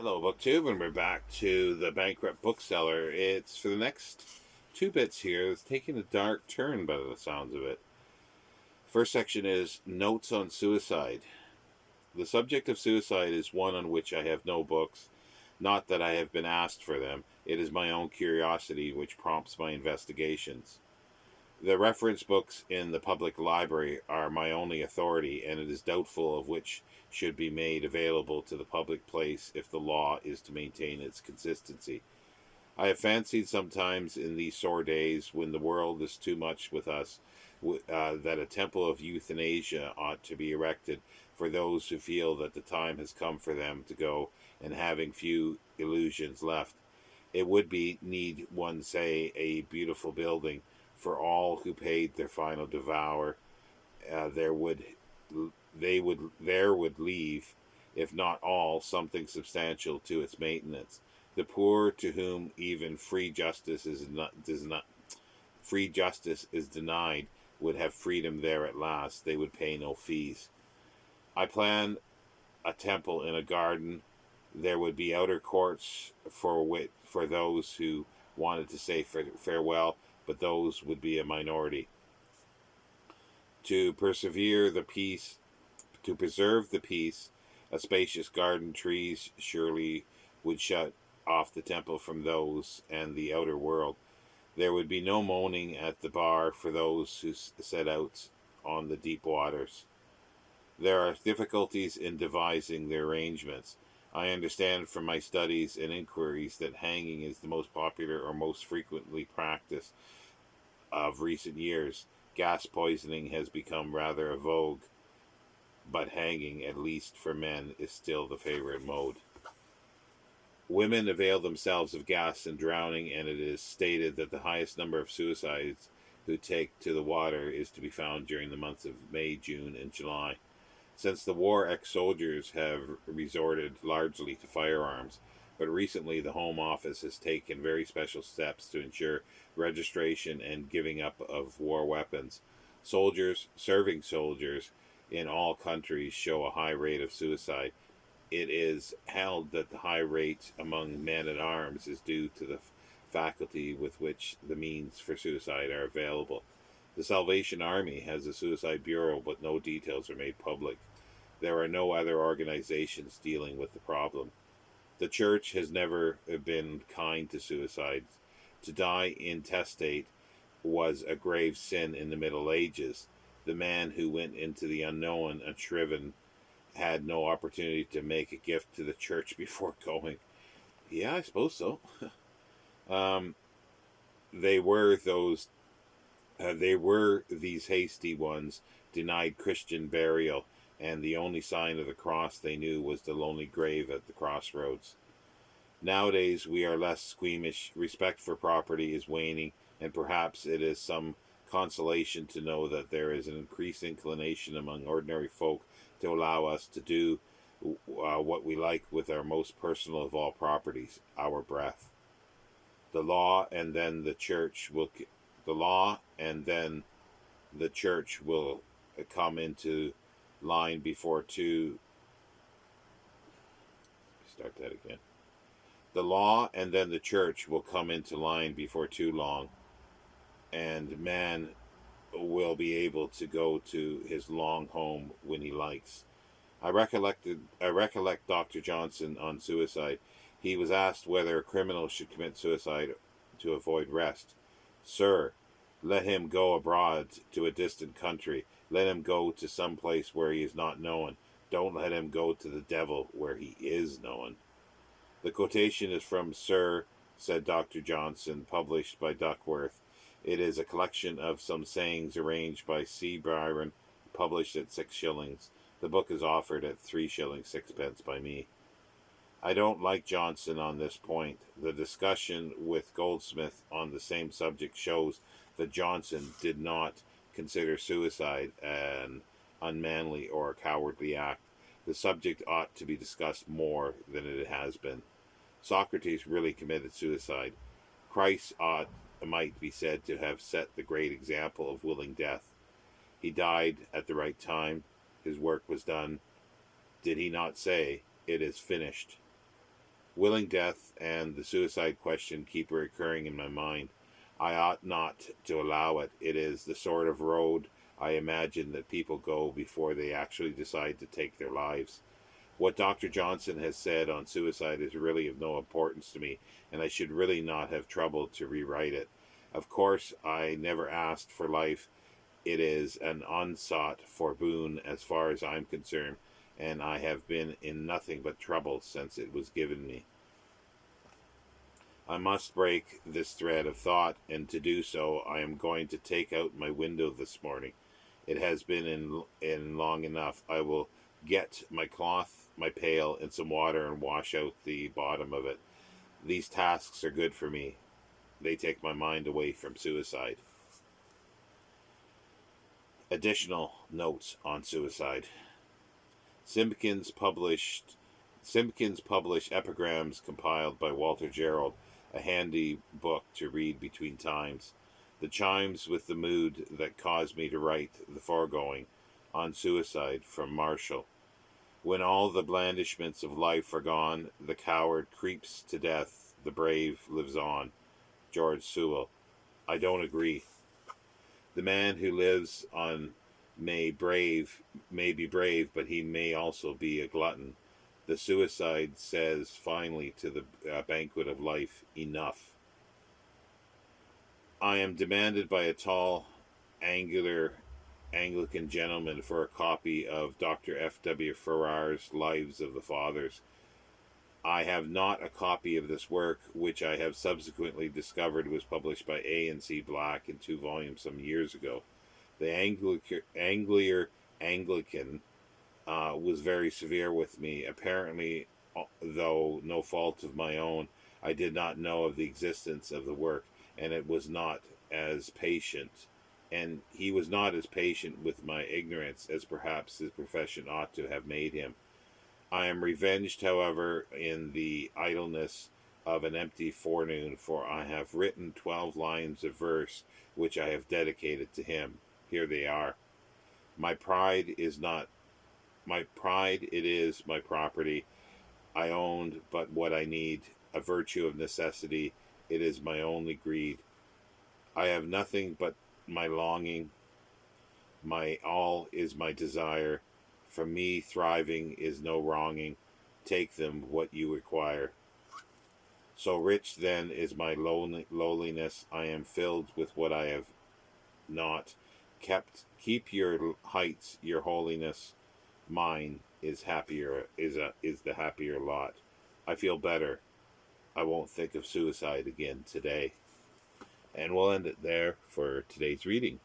Hello, BookTube, and we're back to the Bankrupt Bookseller. It's for the next two bits here. It's taking a dark turn by the sounds of it. First section is Notes on Suicide. The subject of suicide is one on which I have no books, not that I have been asked for them. It is my own curiosity which prompts my investigations. The reference books in the public library are my only authority, and it is doubtful of which should be made available to the public place if the law is to maintain its consistency. I have fancied sometimes in these sore days when the world is too much with us that a temple of euthanasia ought to be erected for those who feel that the time has come for them to go and having few illusions left. It would be, need one say, a beautiful building for all who paid their final devour. There would leave, if not all, something substantial to its maintenance. The poor, to whom even free justice is denied, would have freedom there at last. They would pay no fees. I plan a temple in a garden. There would be outer courts for those who wanted to say farewell, but those would be a minority. To preserve the peace, a spacious garden trees surely would shut off the temple from those and the outer world. There would be no moaning at the bar for those who set out on the deep waters. There are difficulties in devising their arrangements. I understand from my studies and inquiries that hanging is the most popular or most frequently practiced of recent years. Gas poisoning has become rather a vogue, but hanging, at least for men, is still the favorite mode. Women avail themselves of gas and drowning, and it is stated that the highest number of suicides who take to the water is to be found during the months of May, June, and July. Since the war, ex-soldiers have resorted largely to firearms, but recently the Home Office has taken very special steps to ensure registration and giving up of war weapons. Serving soldiers in all countries show a high rate of suicide. It is held that the high rate among men-at-arms is due to the faculty with which the means for suicide are available. The Salvation Army has a suicide bureau, but no details are made public. There are no other organizations dealing with the problem. The church has never been kind to suicides. To die intestate was a grave sin in the Middle Ages. The man who went into the unknown unshriven had no opportunity to make a gift to the church before going. Yeah, I suppose so. um, they were these hasty ones, denied Christian burial, and the only sign of the cross they knew was the lonely grave at the crossroads. Nowadays we are less squeamish. Respect for property is waning, and perhaps it is some consolation to know that there is an increased inclination among ordinary folk to allow us to do what we like with our most personal of all properties, our breath. The law and then the church will come into line before too. Start that again. The law and then the church will come into line before too long, and man will be able to go to his long home when he likes. I recollect Dr. Johnson on suicide. He was asked whether a criminal should commit suicide to avoid rest. Sir, let him go abroad to a distant country. Let him go to some place where he is not known. Don't let him go to the devil where he is known. The quotation is from Sir, said Dr. Johnson, published by Duckworth. It is a collection of some sayings arranged by C. Byron, published at 6 shillings. The book is offered at 3 shillings 6 by me. I don't like Johnson on this point. The discussion with Goldsmith on the same subject shows that Johnson did not consider suicide an unmanly or a cowardly act. The subject ought to be discussed more than it has been. Socrates really committed suicide. Christ might be said to have set the great example of willing death. He died at the right time. His work was done. Did he not say, "It is finished"? Willing death and the suicide question keep recurring in my mind. I ought not to allow it. It is the sort of road I imagine that people go before they actually decide to take their lives. What Dr. Johnson has said on suicide is really of no importance to me, and I should really not have troubled to rewrite it. Of course, I never asked for life. It is an unsought for boon as far as I'm concerned, and I have been in nothing but trouble since it was given me. I must break this thread of thought, and to do so I am going to take out my window this morning. It has been in long enough. I will get my cloth, my pail, and some water and wash out the bottom of it. These tasks are good for me. They take my mind away from suicide. Additional notes on suicide. Simpkins publish epigrams compiled by Walter Gerald, a handy book to read between times. The chimes with the mood that caused me to write the foregoing on suicide from Marshall. When all the blandishments of life are gone, the coward creeps to death, the brave lives on. George Sewell. I don't agree. The man who lives on may be brave, but he may also be a glutton. The suicide says finally to the banquet of life, enough. I am demanded by a tall, angular Anglican gentleman for a copy of Dr. F.W. Farrar's Lives of the Fathers. I have not a copy of this work, which I have subsequently discovered was published by A&C Black in 2 volumes some years ago. The Anglican was very severe with me. Apparently, though no fault of my own, I did not know of the existence of the work, and it was not as patient. And he was not as patient with my ignorance as perhaps his profession ought to have made him. I am revenged, however, in the idleness of an empty forenoon, for I have written 12 lines of verse which I have dedicated to him. Here they are. My pride, it is my property. I owned but what I need, a virtue of necessity. It is my only greed. I have nothing but my longing. My all is my desire. From me thriving is no wronging. Take them what you require. So rich then is my lowliness. I am filled with what I have not kept. Keep your heights, your holiness. Mine is the happier lot. I feel better. I won't think of suicide again today. And we'll end it there for today's reading.